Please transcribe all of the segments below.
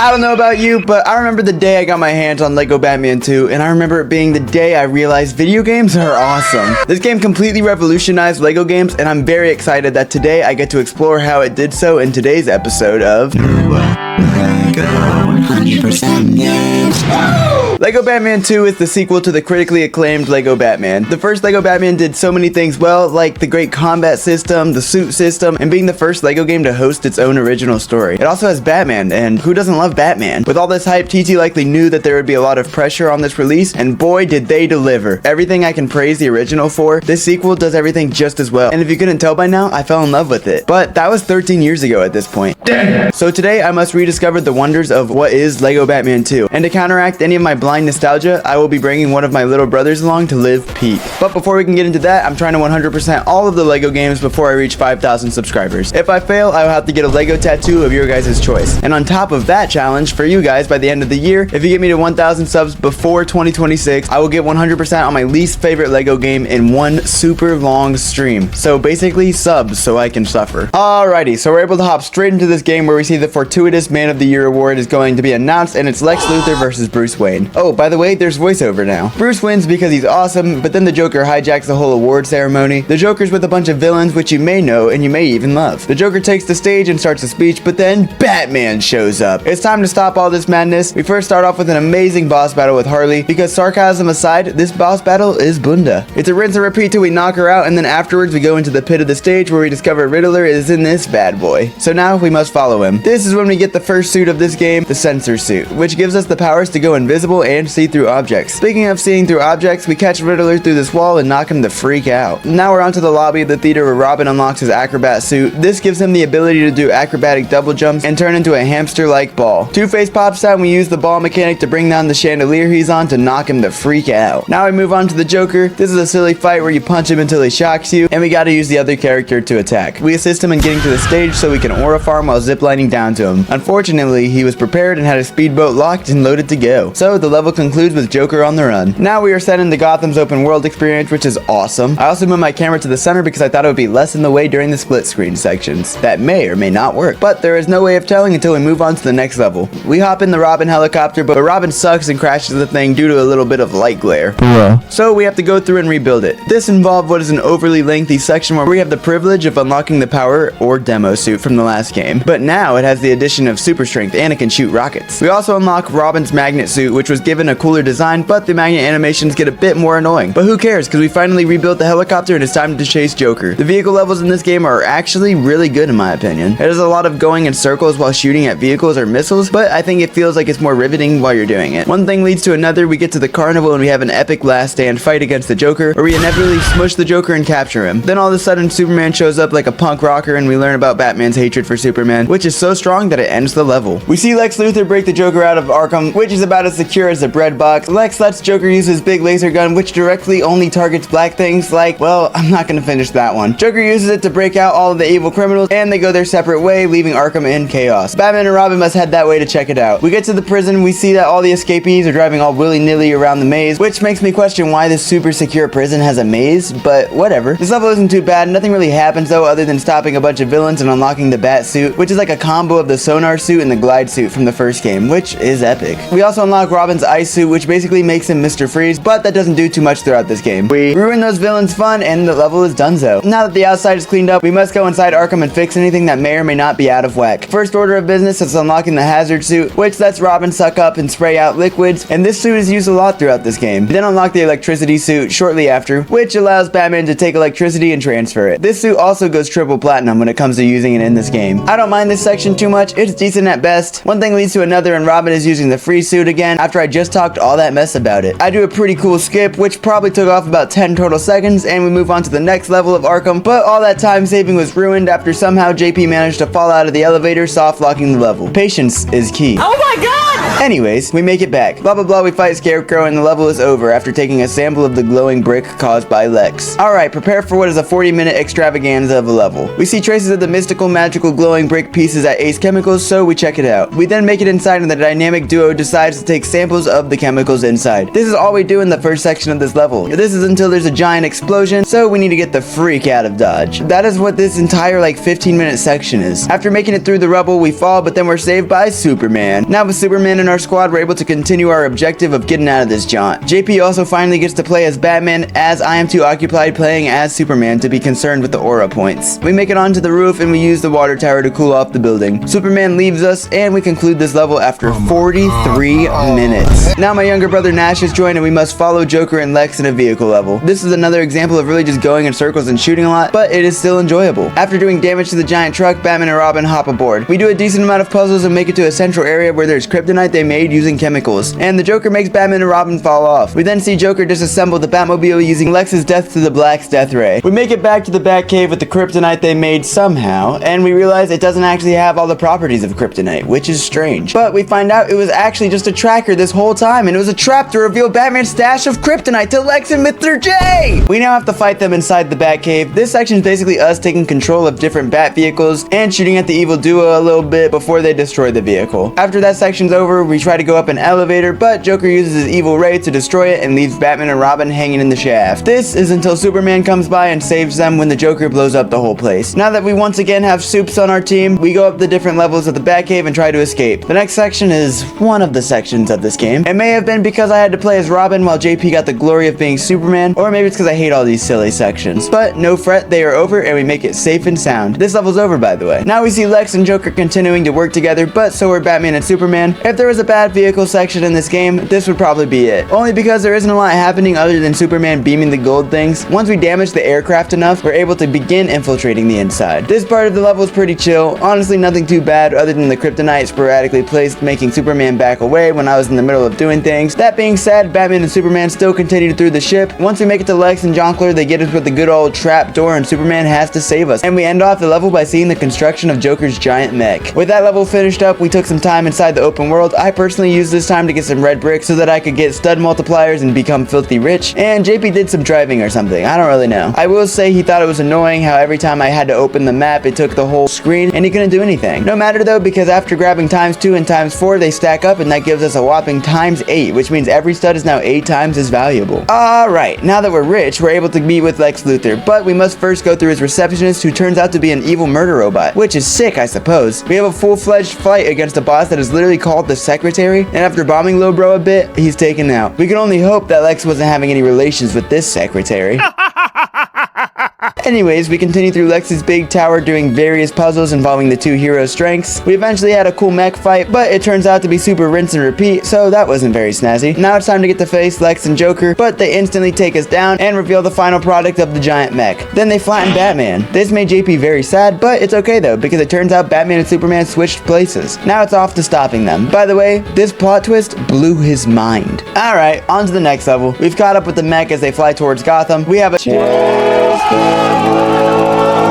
I don't know about you, but I remember the day I got my hands on Lego Batman 2, and I remember it being the day I realized video games are awesome. This game completely revolutionized Lego games, and I'm very excited that today I get to explore how it did so in today's episode of Lego 100% Games. Lego Batman 2 is the sequel to the critically acclaimed Lego Batman. The first Lego Batman did so many things well, like the great combat system, the suit system, and being the first Lego game to host its own original story. It also has Batman, and who doesn't love Batman? With all this hype, TT likely knew that there would be a lot of pressure on this release, and boy did they deliver. Everything I can praise the original for, this sequel does everything just as well. And if you couldn't tell by now, I fell in love with it. But that was 13 years ago at this point. Damn. So today I must rediscover the wonders of what is Lego Batman 2. And to counteract any of my blind nostalgia, I will be bringing one of my little brothers along to live peak. But before we can get into that, I'm trying to 100% all of the Lego games before I reach 5,000 subscribers. If I fail, I will have to get a Lego tattoo of your guys' choice. And on top of that challenge, for you guys, by the end of the year, if you get me to 1,000 subs before 2026, I will get 100% on my least favorite Lego game in one super long stream. So basically, subs so I can suffer. Alrighty, so we're able to hop straight into this game where we see the fortuitous Man of the Year award is going to be announced, and it's Lex Luthor versus Bruce Wayne. Oh, by the way, there's voiceover now. Bruce wins because he's awesome, but then the Joker hijacks the whole award ceremony. The Joker's with a bunch of villains which you may know and you may even love. The Joker takes the stage and starts a speech, but then Batman shows up. It's time to stop all this madness. We first start off with an amazing boss battle with Harley, because sarcasm aside, this boss battle is bunda. It's a rinse and repeat till we knock her out, and then afterwards we go into the pit of the stage where we discover Riddler is in this bad boy. So now we must follow him. This is when we get the first suit of this game, the sensor suit, which gives us the powers to go invisible and see through objects. Speaking of seeing through objects, we catch Riddler through this wall and knock him the freak out. Now we're onto the lobby of the theater where Robin unlocks his acrobat suit. This gives him the ability to do acrobatic double jumps and turn into a hamster-like ball. Two-Face pops out and we use the ball mechanic to bring down the chandelier he's on to knock him the freak out. Now we move on to the Joker. This is a silly fight where you punch him until he shocks you, and we gotta use the other character to attack. We assist him in getting to the stage so we can aura farm while ziplining down to him. Unfortunately, he was prepared and had a speedboat locked and loaded to go. So the level concludes with Joker on the run. Now we are set into Gotham's open world experience, which is awesome. I also moved my camera to the center because I thought it would be less in the way during the split screen sections. That may or may not work, but there is no way of telling until we move on to the next level. We hop in the Robin helicopter, but Robin sucks and crashes the thing due to a little bit of light glare. So we have to go through and rebuild it. This involved what is an overly lengthy section where we have the privilege of unlocking the power or demo suit from the last game, but now it has the addition of super strength and it can shoot rockets. We also unlock Robin's magnet suit, which was given a cooler design, but the magnet animations get a bit more annoying. But who cares, because we finally rebuilt the helicopter and it's time to chase Joker. The vehicle levels in this game are actually really good in my opinion. It has a lot of going in circles while shooting at vehicles or missiles, but I think it feels like it's more riveting while you're doing it. One thing leads to another. We get to the carnival and we have an epic last stand fight against the Joker, where we inevitably smush the Joker and capture him. Then all of a sudden Superman shows up like a punk rocker and we learn about Batman's hatred for Superman, which is so strong that it ends the level. We see Lex Luthor break the Joker out of Arkham, which is about as secure as a bread box. Lex lets Joker use his big laser gun, which directly only targets black things like, well, I'm not gonna finish that one. Joker uses it to break out all of the evil criminals, and they go their separate way, leaving Arkham in chaos. Batman and Robin must head that way to check it out. We get to the prison, we see that all the escapees are driving all willy-nilly around the maze, which makes me question why this super secure prison has a maze, but whatever. This level isn't too bad. Nothing really happens though, other than stopping a bunch of villains and unlocking the bat suit, which is like a combo of the sonar suit and the glide suit from the first game, which is epic. We also unlock Robin's ice suit, which basically makes him Mr. Freeze, but that doesn't do too much throughout this game. We ruin those villains' fun, and the level is donezo. Now that the outside is cleaned up, we must go inside Arkham and fix anything that may or may not be out of whack. First order of business is unlocking the hazard suit, which lets Robin suck up and spray out liquids, and this suit is used a lot throughout this game. Then unlock the electricity suit shortly after, which allows Batman to take electricity and transfer it. This suit also goes triple platinum when it comes to using it in this game. I don't mind this section too much. It's decent at best. One thing leads to another, and Robin is using the free suit again after I just talked all that mess about it. I do a pretty cool skip, which probably took off about 10 total seconds, and we move on to the next level of Arkham, but all that time saving was ruined after somehow JP managed to fall out of the elevator, soft locking the level. Patience is key. Oh my god! Anyways, we make it back. Blah blah blah, we fight Scarecrow and the level is over after taking a sample of the glowing brick caused by Lex. Alright, prepare for what is a 40-minute extravaganza of a level. We see traces of the mystical, magical, glowing brick pieces at Ace Chemicals, so we check it out. We then make it inside and the dynamic duo decides to take samples of the chemicals inside. This is all we do in the first section of this level. This is until there's a giant explosion, so we need to get the freak out of Dodge. That is what this entire like 15-minute section is. After making it through the rubble, we fall, but then we're saved by Superman. Now with Superman in our squad, we're able to continue our objective of getting out of this jaunt. JP also finally gets to play as Batman, as I am too occupied playing as Superman to be concerned with the aura points. We make it onto the roof and we use the water tower to cool off the building. Superman leaves us and we conclude this level after 43 minutes. Now my younger brother Nash has joined and we must follow Joker and Lex in a vehicle level. This is another example of really just going in circles and shooting a lot, but it is still enjoyable. After doing damage to the giant truck, Batman and Robin hop aboard. We do a decent amount of puzzles and make it to a central area where there's kryptonite they made using chemicals, and the Joker makes Batman and Robin fall off. We then see Joker disassemble the Batmobile using Lex's death to the Black's death ray. We make it back to the Batcave with the kryptonite they made somehow, and we realize it doesn't actually have all the properties of kryptonite, which is strange. But we find out it was actually just a tracker this whole time, and it was a trap to reveal Batman's stash of kryptonite to Lex and Mr. J! We now have to fight them inside the Batcave. This section is basically us taking control of different bat vehicles and shooting at the evil duo a little bit before they destroy the vehicle. After that section's over, we try to go up an elevator, but Joker uses his evil ray to destroy it and leaves Batman and Robin hanging in the shaft. This is until Superman comes by and saves them when the Joker blows up the whole place. Now that we once again have Supes on our team, we go up the different levels of the Batcave and try to escape. The next section is one of the sections of this game. It may have been because I had to play as Robin while JP got the glory of being Superman, or maybe it's because I hate all these silly sections. But no fret, they are over and we make it safe and sound. This level's over, by the way. Now we see Lex and Joker continuing to work together, but so are Batman and Superman. If there was a bad vehicle section in this game, this would probably be it. Only because there isn't a lot happening other than Superman beaming the gold things. Once we damage the aircraft enough, we're able to begin infiltrating the inside. This part of the level is pretty chill. Honestly, nothing too bad other than the kryptonite sporadically placed, making Superman back away when I was in the middle of doing things. That being said, Batman and Superman still continue through the ship. Once we make it to Lex and Jonkler, they get us with the good old trap door and Superman has to save us. And we end off the level by seeing the construction of Joker's giant mech. With that level finished up, we took some time inside the open world. I personally used this time to get some red bricks so that I could get stud multipliers and become filthy rich. And JP did some driving or something. I don't really know. I will say he thought it was annoying how every time I had to open the map, it took the whole screen and he couldn't do anything. No matter though, because after grabbing ×2 and ×4, they stack up and that gives us a whopping ×8, which means every stud is now 8 times as valuable. Alright, now that we're rich, we're able to meet with Lex Luthor, but we must first go through his receptionist who turns out to be an evil murder robot, which is sick, I suppose. We have a full-fledged fight against a boss that is literally called the Secretary, and after bombing Lil Bro a bit, he's taken out. We can only hope that Lex wasn't having any relations with this secretary. Anyways, we continue through Lex's big tower doing various puzzles involving the two heroes' strengths. We eventually had a cool mech fight, but it turns out to be super rinse and repeat, so that wasn't very snazzy. Now it's time to get to face Lex and Joker, but they instantly take us down and reveal the final product of the giant mech. Then they flatten Batman. This made JP very sad, but it's okay though, because it turns out Batman and Superman switched places. Now it's off to stopping them. By the way, this plot twist blew his mind. Alright, on to the next level. We've caught up with the mech as they fly towards Gotham. We have a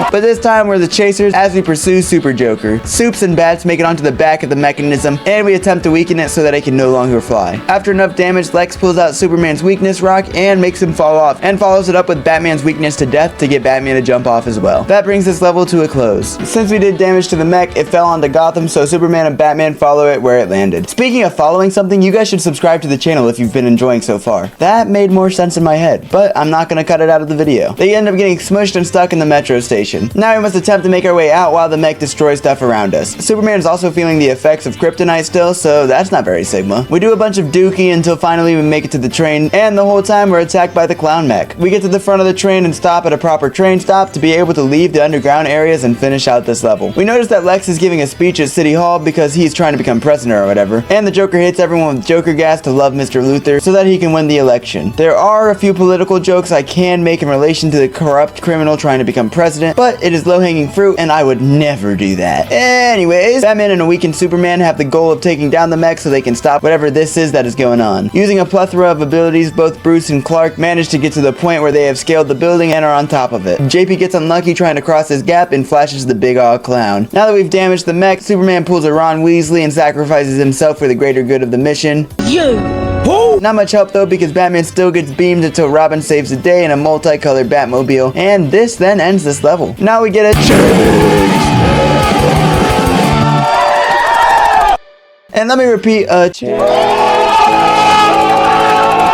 but this time we're the chasers as we pursue Super Joker. Supes and bats make it onto the back of the mechanism and we attempt to weaken it so that it can no longer fly. After enough damage, Lex pulls out Superman's weakness rock and makes him fall off and follows it up with Batman's weakness to death to get Batman to jump off as well. That brings this level to a close. Since we did damage to the mech, it fell onto Gotham, so Superman and Batman follow it where it landed. Speaking of following something, you guys should subscribe to the channel if you've been enjoying so far. That made more sense in my head, but I'm not gonna cut it out of the video. They end up getting smushed and stuck in the metro station. Now we must attempt to make our way out while the mech destroys stuff around us. Superman is also feeling the effects of kryptonite still, so that's not very Sigma. We do a bunch of dookie until finally we make it to the train, and the whole time we're attacked by the clown mech. We get to the front of the train and stop at a proper train stop to be able to leave the underground areas and finish out this level. We notice that Lex is giving a speech at City Hall because he's trying to become president or whatever, and the Joker hits everyone with Joker gas to love Mr. Luthor so that he can win the election. There are a few political jokes I can make in relation to the corrupt criminal trying to become president, but but it is low-hanging fruit, and I would never do that. Anyways, Batman and a weakened Superman have the goal of taking down the mech so they can stop whatever this is that is going on. Using a plethora of abilities, both Bruce and Clark manage to get to the point where they have scaled the building and are on top of it. JP gets unlucky trying to cross his gap and flashes the big old clown. Now that we've damaged the mech, Superman pulls a Ron Weasley and sacrifices himself for the greater good of the mission. Not much help though, because Batman still gets beamed until Robin saves the day in a multicolored Batmobile, and this then ends this level. Now we get a chase! And let me repeat, a chase.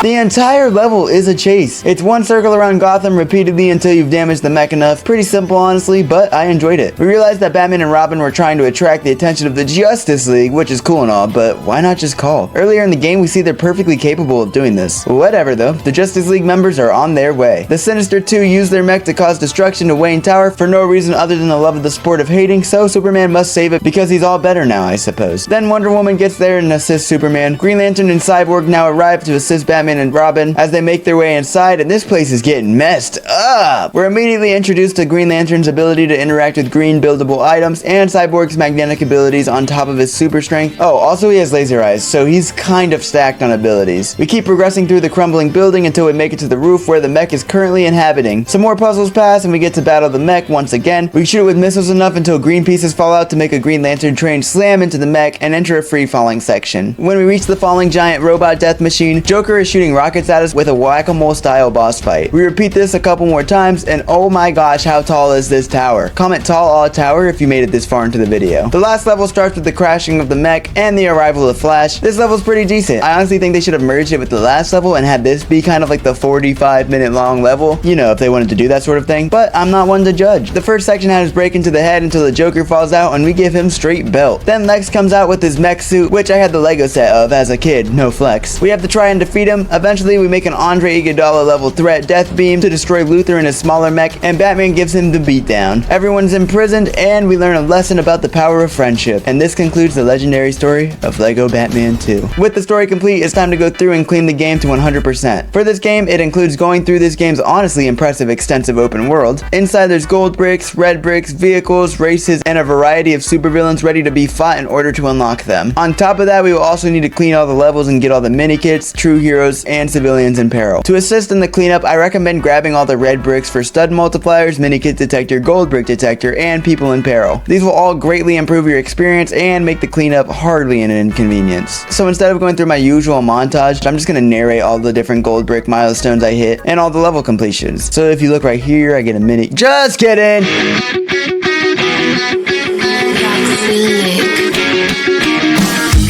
The entire level is a chase. It's one circle around Gotham repeatedly until you've damaged the mech enough. Pretty simple, honestly, but I enjoyed it. We realized that Batman and Robin were trying to attract the attention of the Justice League, which is cool and all, but why not just call? Earlier in the game, we see they're perfectly capable of doing this. Whatever though, the Justice League members are on their way. The Sinister Two use their mech to cause destruction to Wayne Tower for no reason other than the love of the sport of hating, so Superman must save it because he's all better now, I suppose. Then Wonder Woman gets there and assists Superman. Green Lantern and Cyborg now arrive to assist Batman and Robin as they make their way inside, and this place is getting messed up. We're immediately introduced to Green Lantern's ability to interact with green buildable items and Cyborg's magnetic abilities on top of his super strength. Oh, also he has laser eyes, so he's kind of stacked on abilities. We keep progressing through the crumbling building until we make it to the roof where the mech is currently inhabiting. Some more puzzles pass and we get to battle the mech once again. We shoot it with missiles enough until green pieces fall out to make a Green Lantern train slam into the mech and enter a free falling section. When we reach the falling giant robot death machine, Joker is shooting rockets at us with a whack-a-mole style boss fight. We repeat this a couple more times, and oh my gosh, how tall is this tower? Comment tall all tower if you made it this far into the video. The last level starts with the crashing of the mech and the arrival of Flash. This level's pretty decent. I honestly think they should have merged it with the last level and had this be kind of like the 45-minute long level, you know, if they wanted to do that sort of thing, but I'm not one to judge. The first section had us break into the head until the Joker falls out and we give him straight belt. Then Lex comes out with his mech suit, which I had the Lego set of as a kid, no flex. We have to try and defeat him. Eventually we make an Andre Iguodala level threat death beam to destroy Luthor in his smaller mech, and Batman gives him the beatdown. Everyone's imprisoned and we learn a lesson about the power of friendship, and this concludes the legendary story of Lego Batman 2. With the story complete, it's time to go through and clean the game to 100%. For this game, it includes going through this game's honestly impressive extensive open world. Inside there's gold bricks, red bricks, vehicles, races, and a variety of supervillains ready to be fought in order to unlock them. On top of that, we will also need to clean all the levels and get all the mini kits, true heroes, and civilians in peril. To assist in the cleanup, I recommend grabbing all the red bricks for stud multipliers, mini kit detector, gold brick detector, and people in peril. These will all greatly improve your experience and make the cleanup hardly an inconvenience. So instead of going through my usual montage, I'm just going to narrate all the different gold brick milestones I hit and all the level completions. So if you look right here, I get a mini. Just kidding!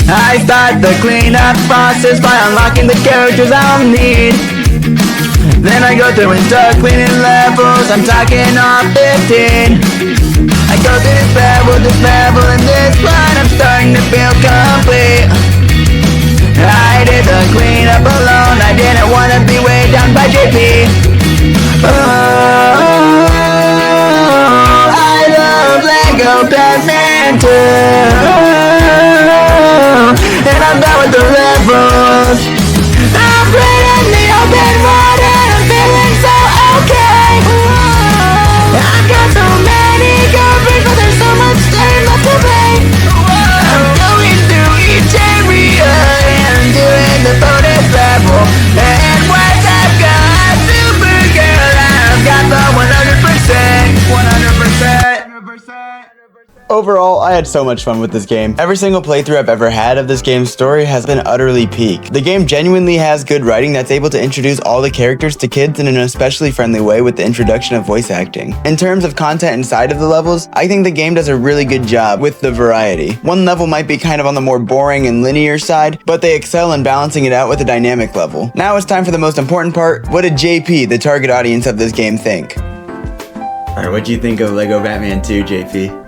I start the cleanup process by unlocking the characters I'll need. Then I go through and start cleaning levels, I'm talking all 15. I go through this level, and this one I'm starting to feel complete. I did the cleanup alone, I didn't want to be weighed down by JP. Oh, I love Lego Batman 2. And I'm done with the levels. I'm playing the open world and I'm feeling so okay. I've got so many girlfriends, but there's so much time left to play. I'm going through each area and doing the bonus level. And once I've got Supergirl, I've got the 100%. Overall, I had so much fun with this game. Every single playthrough I've ever had of this game's story has been utterly peak. The game genuinely has good writing that's able to introduce all the characters to kids in an especially friendly way with the introduction of voice acting. In terms of content inside of the levels, I think the game does a really good job with the variety. One level might be kind of on the more boring and linear side, but they excel in balancing it out with a dynamic level. Now it's time for the most important part. What did JP, the target audience of this game, think? Alright, what'd you think of Lego Batman 2, JP?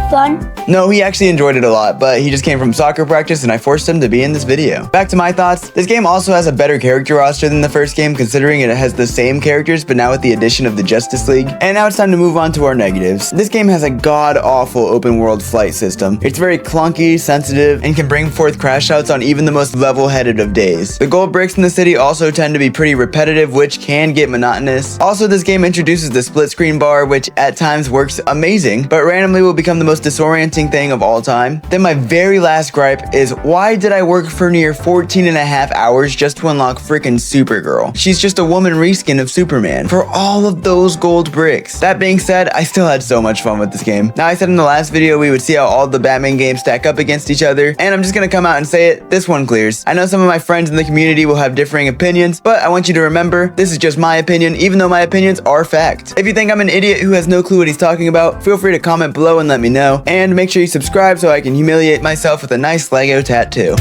fun? No, he actually enjoyed it a lot, but he just came from soccer practice and I forced him to be in this video. Back to my thoughts, this game also has a better character roster than the first game, considering it has the same characters but now with the addition of the Justice League. And now it's time to move on to our negatives. This game has a god-awful open world flight system. It's very clunky, sensitive, and can bring forth crash outs on even the most level-headed of days. The gold bricks in the city also tend to be pretty repetitive, which can get monotonous. Also, this game introduces the split screen bar, which at times works amazing, but randomly will become the most disorienting thing of all time. Then my very last gripe is, why did I work for near 14.5 hours just to unlock freaking Supergirl? She's just a woman reskin of Superman for all of those gold bricks. That being said, I still had so much fun with this game. Now, I said in the last video we would see how all the Batman games stack up against each other, and I'm just gonna come out and say it, this one clears. I know some of my friends in the community will have differing opinions, but I want you to remember, this is just my opinion, even though my opinions are fact. If you think I'm an idiot who has no clue what he's talking about, feel free to comment below and let me know, and make sure you subscribe so I can humiliate myself with a nice Lego tattoo.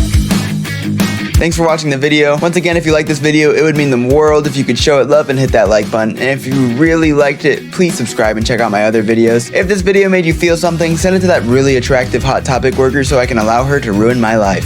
Thanks for watching the video. Once again, if you like this video, it would mean the world if you could show it love and hit that like button. And if you really liked it, please subscribe and check out my other videos. If this video made you feel something, send it to that really attractive Hot Topic worker so I can allow her to ruin my life.